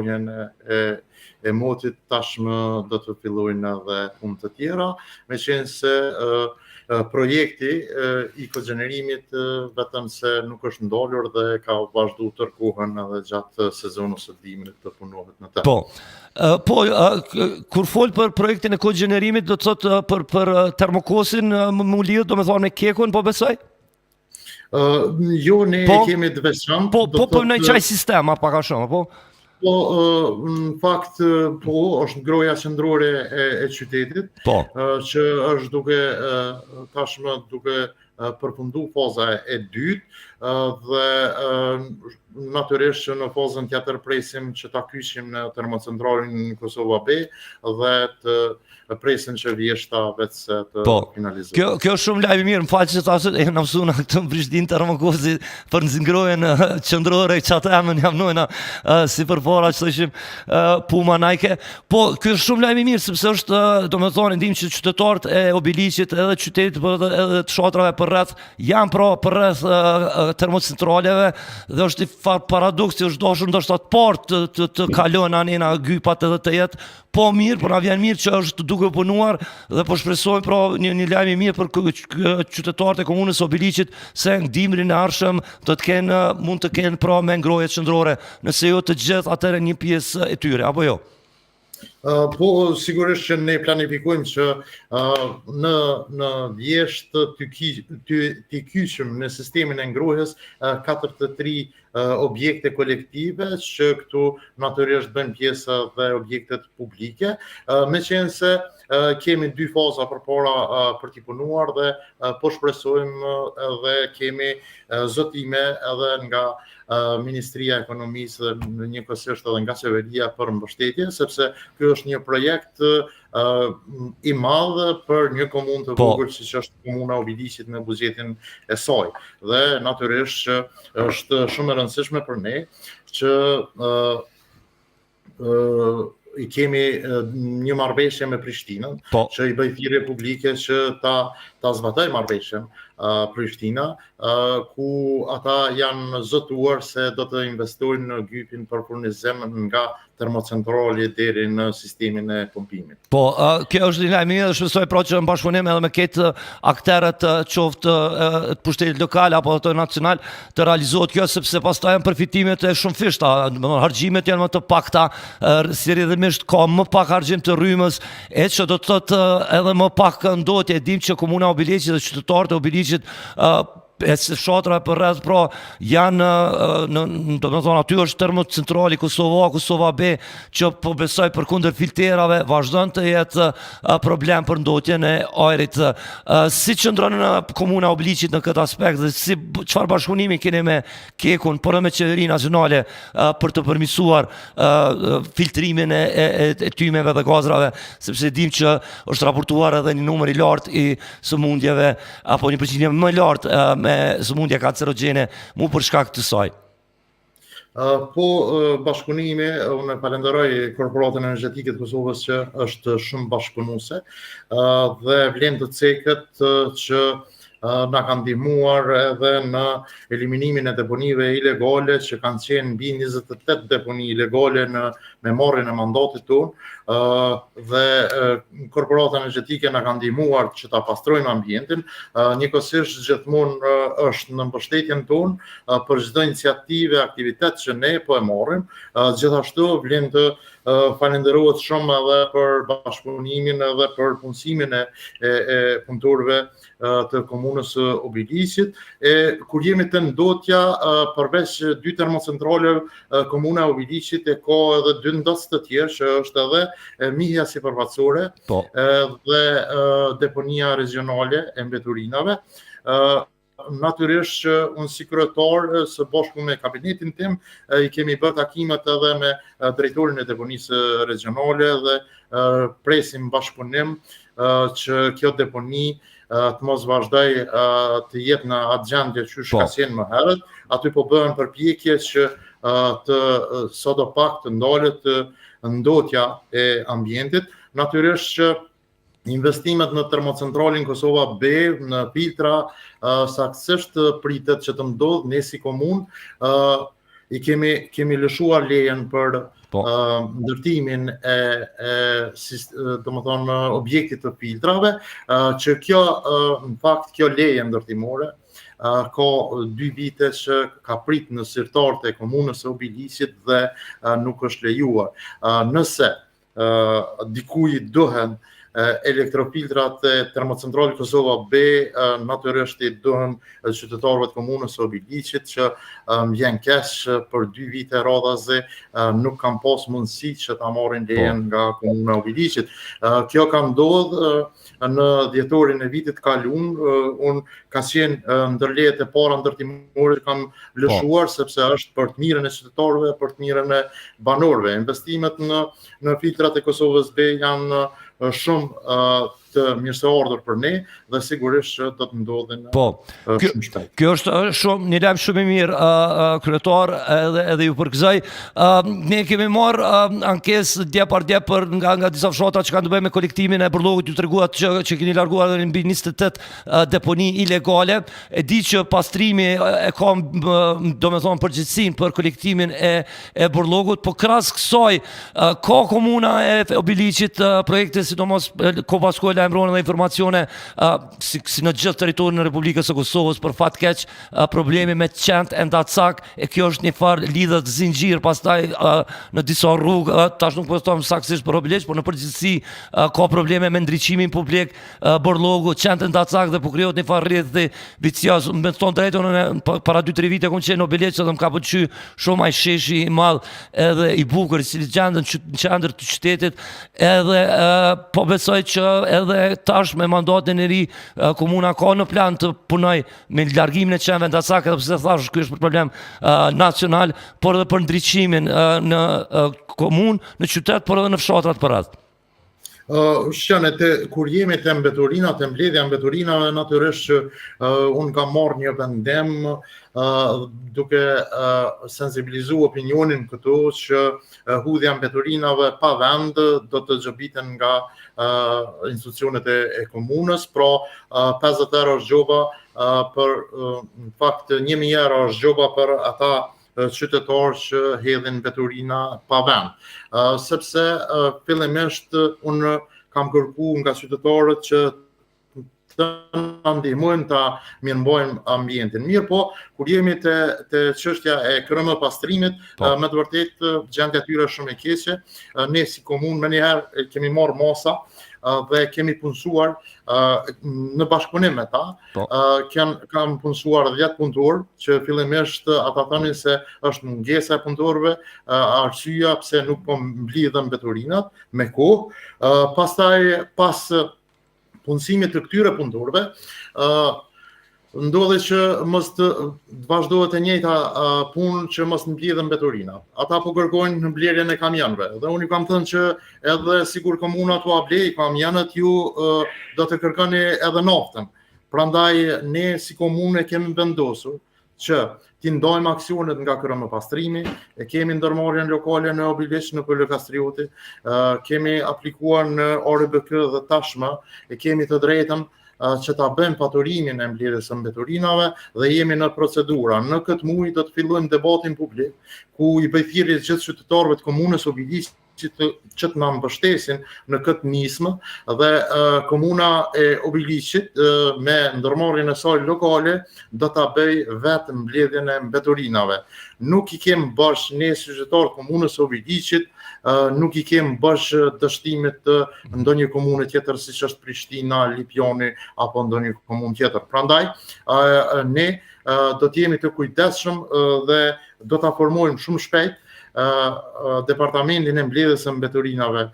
mbrojtjen e motit, tashmë do të fillojnë edhe punë të tjera, meqense projekti i kogenerimit vetëm se nuk është ndolur dhe ka vazhdu tërkohën edhe gjatë sezonit së dimrit të punohet në të. Kur fol për projektin e kogenerimit, do të thotë për termokosin më lidh, do me thonë me kekun, po besoj? Jo, ne kemi të veçantë. Po në qaj sistema, pak a shumë, po? Po, në fakt, është ngroja qendrore e qytetit, që është duke tashmë duke përfundu faza e dytë dhe natyrisht që në fazën tjetër presim që ta kyshim në termocentralin Kosova B dhe të presin që vjeshta vetë se të finalizohet. Kjo është shumë lajm i mirë, më falë që thashët e në mësuna këtë më Prishtinë termokosi për nëzingrojën qëndrore, që atë emën jam nojna si për para që të ishim puma najke. Po, kjo është shumë lajm i mirë, sepse është, do me thonë, ndim që qytetarët e Obiliqit edhe qytetit edhe të shatrave për rreth, janë për rreth termocentraleve dhe është i paradoks që është doshur ndoshta të parë të kalon anena gypat edhe të jetë, po mirë, por na vjen mirë që është duke punuar dhe po shpresojmë pra një lajm i mirë për qytetarët e komunës Obiliqit se në dimrin e ardhshëm mund të kenë pra me ngroje qendrore, nëse jo të gjithë atëherë një pjesë e tyre, apo jo? Po, sigurisht që ne planifikojmë që në vjesht të kyqëm në sistemin e ngrohjes 43 objekte kolektive, që këtu natyrisht bëjnë pjesë dhe objektet publike, meqense kemi 2 faza përpara për t'i punuar dhe po shpresojmë edhe kemi zotime edhe nga Ministria e Ekonomisë dhe njëkohësisht edhe nga qeveria për mbështetje, sepse ky është një projekt i madh për një komunë të vogël siç është komuna Obiliqit në buxhetin e saj. Dhe natyrisht që është shumë e rëndësishme për ne që i kemi një marrëveshje me Prishtinën, që i bëj thirrje publike që ta zbatoj marrëveshjen Prishtina, ku ata janë zotuar se do të investojnë në gypin për furnizim nga termocentrali deri në sistemin e pumpimit. Po, kjo është një lajm i mirë dhe shpresoj pra që në bashkëpunim edhe me këtë aktorët qoftë të pushtetit lokal apo të nacional të realizohet kjo, sepse pastaj janë përfitimet e shumë fishta, harxhimet janë më të pakta, rrjedhimisht ka më pak harxhim të rrymës, e që do të thotë edhe më pak ndotje. Dim që komuna Obiliqit dhe qytetarët e Obiliqit e se shatra për rreth pra janë do të thonë aty është termocentrali Kosova B që po besoj përkundër filterave vazhdon të jetë problem për ndotjen e ajrit. Si qëndron në komuna Obiliqit në këtë aspekt dhe çfarë bashkëpunimi keni me Kekun por me qeverinë nacionale për të përmirësuar filtrimin e tymeve dhe gazrave, sepse dim që është raportuar edhe një numër i lartë i sëmundjeve apo një përqindje më lartë me sëmundje kancerogjene mu për shkak të saj. Po, bashkëpunimi, unë falenderoj Korporatën Energjetike të Kosovës që është shumë bashkëpunuese dhe vlen të cekët që na kanë ndihmuar edhe në eliminimin e deponive ilegale që kanë qenë mbi 28 deponi ilegale me marrjen e mandatit tonë dhe Korporata Energjetike na kanë ndihmuar që ta pastrojmë ambientin, njëkohësisht gjithmonë është në mbështetjen tonë për çdo iniciativë, aktivitet që ne po e marrim, gjithashtu vlen të falenderohet shumë edhe për bashkëpunimin edhe për punësimin e punëtorëve të komunës Obiliqit. Kur jemi të ndotja, përveç 2 termocentrale, komuna Obiliqit e ka edhe 2 ndotës të tjerë, që është edhe mihja sipërfaqësore dhe deponia regionale e mbeturinave. Natyrisht që unë si kryetar së bashku me kabinetin tim i kemi bërë takimet edhe me drejtorin e deponisë regionale dhe presim bashkëpunim që kjo deponi të mos vazhdoj të jetë në atë gjendje që ka qenë më herët. Aty po bëhen përpjekje që sadopak të ndalet ndotja e ambientit. Natyrisht që investimet në termocentralin Kosova B, në filtra, saktësisht pritet që të ndodhë ne si komunë, kemi lëshuar lejen për Po. ndërtimin domethënë objektit të filtrave, që kjo në fakt kjo leje ndërtimore ka 2 vite që ka prit në sirtarët e komunës së Obiliqit dhe nuk është lejuar. Nëse dikujt duhen elektrofiltrat e Termocentrali Kosova B, natyrisht i duhen qytetarëve të komunës së Obiliqit, që vjen keq për 2 vite radhazi nuk kanë pas mundësi që ta marrin lejen nga komuna e Obiliqit. Kjo ka ndodhur në dhjetorin e vitit kaluar, unë ka qenë ndër lejet e para ndërtimore që kam lëshuar, sepse është për të mirën e qytetarëve, për të mirën e banorëve. Investimet në filtrat e Kosovës B janë shumë të mirëseardhur për ne dhe sigurisht që do të ndodhin shumë shpejt. Kjo është një lajm shumë i mirë, kryetar, edhe ju përgëzoj. Ne kemi marrë ankesë dje për nga disa fshatra që kanë të bëjnë me kolektimin e Burllogut, ju treguat që keni larguar edhe mbi 28 deponi ilegale. E di që pastrimi e ka domethënë përgjegjësinë për kolektimin e Burllogut, po krahas kësaj ka komuna e Obiliqit projekte, sidomos ko pasko lajmëron dhe informacione si në gjithë territorin e Republikës së Kosovës, për fat keq problemi me qend e ndacak, e kjo është një farë lidhët zinxhir, pastaj në disa rrugë, tash nuk po them saktësisht për Obiliq, por në përgjithësi ka probleme me ndriçimin publik, Burllogu, qend e ndacak, dhe po krijohet një farë rrjethi vicioz. Me të thonë drejtën, para 2-3 vite kam qenë në Obiliq dhe më ka pëlqyer shumë ai sheshi i madh edhe i bukur i cili gjendet në qendër të qytetit, edhe po besoj që edhe tash me mandatin e ri komuna ka në plan të punoj me largimin e qenëve ndacak, edhe pse thash ky është problem nacional, por edhe për ndriçimin në komunë, në qytet, por edhe në fshatrat përreth. Kur jemi te mbeturina, te mbledhja mbeturinave, natyrisht që unë kam marrë një vendim duke sensibilizuar opinionin këtu që hudhja mbeturinave pa vend do të xhobiten nga institucionet e komunës, pra 50 euro është gjoba për, në fakt 1000 euro është gjoba për ata qytetarë që hedhin mbeturina pa vend. Sepse fillimisht unë kam kërkuar nga qytetarët që të na ndihmojnë ta mirëmbajmë ambientin. Mirë po, kur jemi te çështja e krm pastrimit, me të vërtetë gjendja e tyre është shumë e keqe. Ne si komunë më njëherë kemi marrë masa dhe kemi punësuar në bashkëpunim me ta. Kam punësuar 10 punëtor, që fillimisht ata thonin se është mungesa e punëtorëve, arsyeja pse nuk po mblidhen mbeturinat me kohë. Pastaj pas punësimit të këtyre punëtorëve, ndodhi që mos të vazhdohet e njëjta punë, që mos mblidhen mbeturina. Ata po kërkojnë në mbledhjen e kamionëve. Dhe unë kam thënë që edhe sikur komuna t'u blej kamionët, ju do të kërkoni edhe naftën. Prandaj ne si komunë kemi vendosur që t'i ndajmë aksionet nga krm pastrimi, e kemi ndërmarrjen lokale në Obiliq, në Pylë Kastrioti, kemi aplikuar në ORBK dhe tashmë e kemi të drejtën që ta bëjmë paturimin e mbledhjes së mbeturinave dhe jemi në procedura. Në këtë muaj do të fillojmë debatin publik, ku i bëj thirrje gjithë qytetarëve të komunës Obiliq që të na mbështesin në këtë nismë, dhe komuna e Obiliqit me ndërmarrjen e saj lokale do ta bëj vetë mbledhjen e mbeturinave. Nuk i kem bash ne si qytetarë të komunës Obiliqit, nuk i kem bash dështimit të ndonjë komune tjetër siç është Prishtina, Lipjani apo ndonjë komunë tjetër. Prandaj ne do të jemi të kujdesshëm dhe do ta formojmë shumë shpejt departamentin e mbledhjes së mbeturinave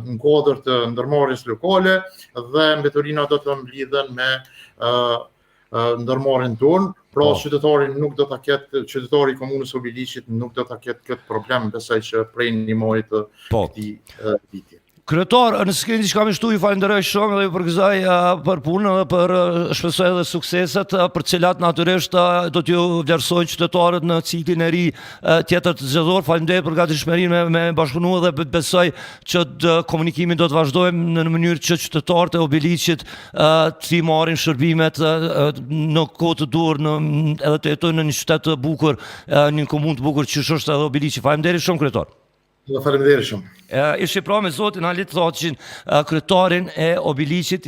në kuadër të ndërmarrjes lokale, dhe mbeturinat do të mblidhen me ndërmarrjen tonë. Pra qytetari i komunës Obiliqit nuk do ta ketë këtë problem, besoj që prej një muaji të këtij viti. Kryetar, nëse keni diçka më shtu, ju falenderoj shumë dhe ju përgëzoj për punën dhe për shpresoj edhe sukseset, për cilat natyrisht do t'ju vlerësojnë qytetarët në ciklin e ri tjetër të zgjedhor. Faleminderit për gatishmërinë me bashkëpunu dhe besoj që komunikimin do të vazhdojmë në mënyrë që qytetarët e Obiliqit të marrin shërbimet në kohë të dur, edhe të jetojnë në një qytet të bukur, një komunë të bukur që është edhe Obiliqi. Faleminderit shumë kryetar. Dhe faleminderit shumë. Ishte pra me zotin Halit Thaçin, kryetarin e Obiliqit,